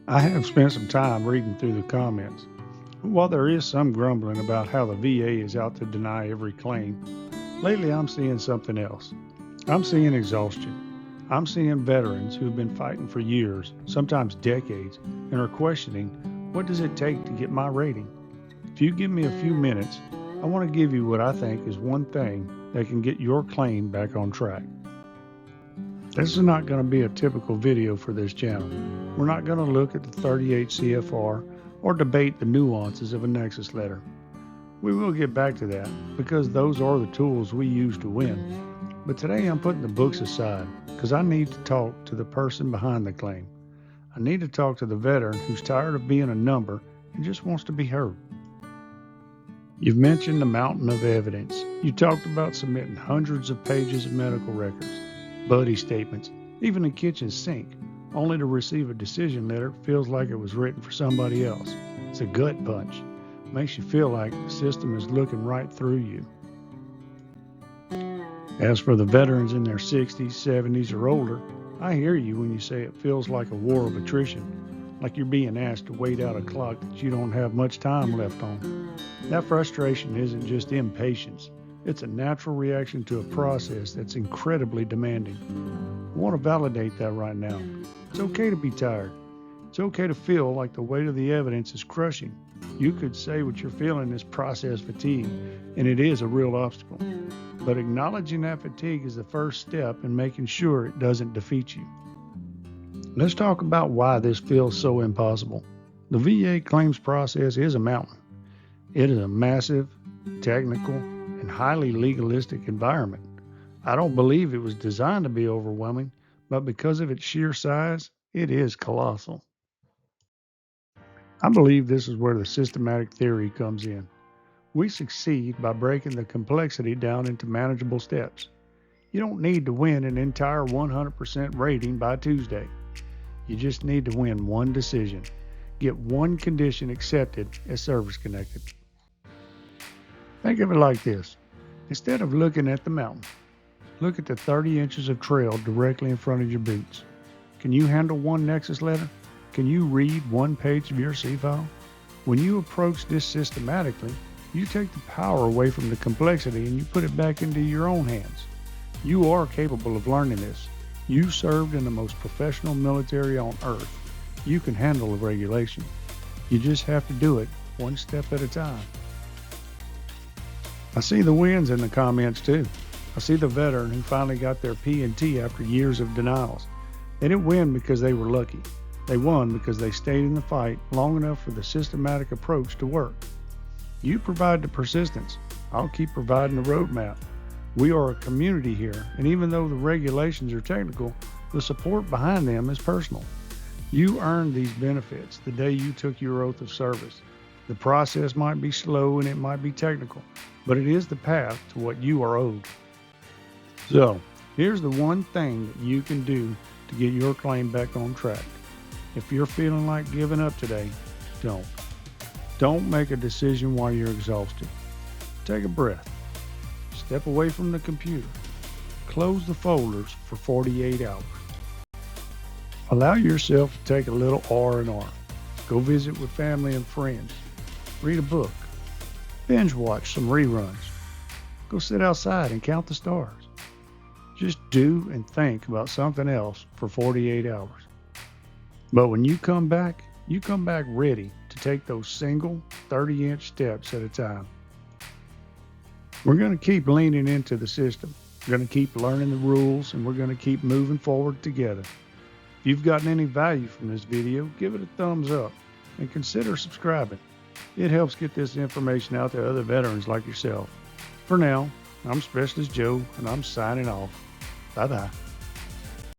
I have spent some time reading through the comments. While there is some grumbling about how the VA is out to deny every claim, lately I'm seeing something else. I'm seeing exhaustion. I'm seeing veterans who've been fighting for years, sometimes decades, and are questioning, what does it take to get my rating? If you give me a few minutes, I want to give you what I think is one thing that can get your claim back on track. This is not going to be a typical video for this channel. We're not going to look at the 38 CFR or debate the nuances of a Nexus letter. We will get back to that because those are the tools we use to win. But today I'm putting the books aside because I need to talk to the person behind the claim. I need to talk to the veteran who's tired of being a number and just wants to be heard. You've mentioned the mountain of evidence. You talked about submitting hundreds of pages of medical records, buddy statements, even a kitchen sink, only to receive a decision letter that feels like it was written for somebody else. It's a gut punch. It makes you feel like the system is looking right through you. As for the veterans in their 60s, 70s, or older, I hear you when you say it feels like a war of attrition, like you're being asked to wait out a clock that you don't have much time left on. That frustration isn't just impatience. It's a natural reaction to a process that's incredibly demanding. I want to validate that right now. It's okay to be tired. It's okay to feel like the weight of the evidence is crushing. You could say what you're feeling is process fatigue, and it is a real obstacle. But acknowledging that fatigue is the first step in making sure it doesn't defeat you. Let's talk about why this feels so impossible. The VA claims process is a mountain. It is a massive, technical, and highly legalistic environment. I don't believe it was designed to be overwhelming, but because of its sheer size, it is colossal. I believe this is where the systematic theory comes in. We succeed by breaking the complexity down into manageable steps. You don't need to win an entire 100% rating by Tuesday. You just need to win one decision. Get one condition accepted as service connected. Think of it like this. Instead of looking at the mountain, look at the 30 inches of trail directly in front of your boots. Can you handle one Nexus letter? Can you read one page of your C file? When you approach this systematically, you take the power away from the complexity and you put it back into your own hands. You are capable of learning this. You served in the most professional military on earth. You can handle the regulation. You just have to do it one step at a time. I see the wins in the comments too. I see the veteran who finally got their P&T after years of denials. They didn't win because they were lucky. They won because they stayed in the fight long enough for the systematic approach to work. You provide the persistence. I'll keep providing the roadmap. We are a community here, and even though the regulations are technical, the support behind them is personal. You earned these benefits the day you took your oath of service. The process might be slow and it might be technical, but it is the path to what you are owed. So, here's the one thing that you can do to get your claim back on track. If you're feeling like giving up today, don't. Don't make a decision while you're exhausted. Take a breath. Step away from the computer. Close the folders for 48 hours. Allow yourself to take a little R&R. Go visit with family and friends. Read a book. Binge watch some reruns. Go sit outside and count the stars. Just do and think about something else for 48 hours. But when you come back ready to take those single 30-inch steps at a time. We're going to keep leaning into the system. We're going to keep learning the rules, and we're going to keep moving forward together. If you've gotten any value from this video, give it a thumbs up and consider subscribing. It helps get this information out to other veterans like yourself. For now, I'm Specialist Joe, and I'm signing off. Bye-bye.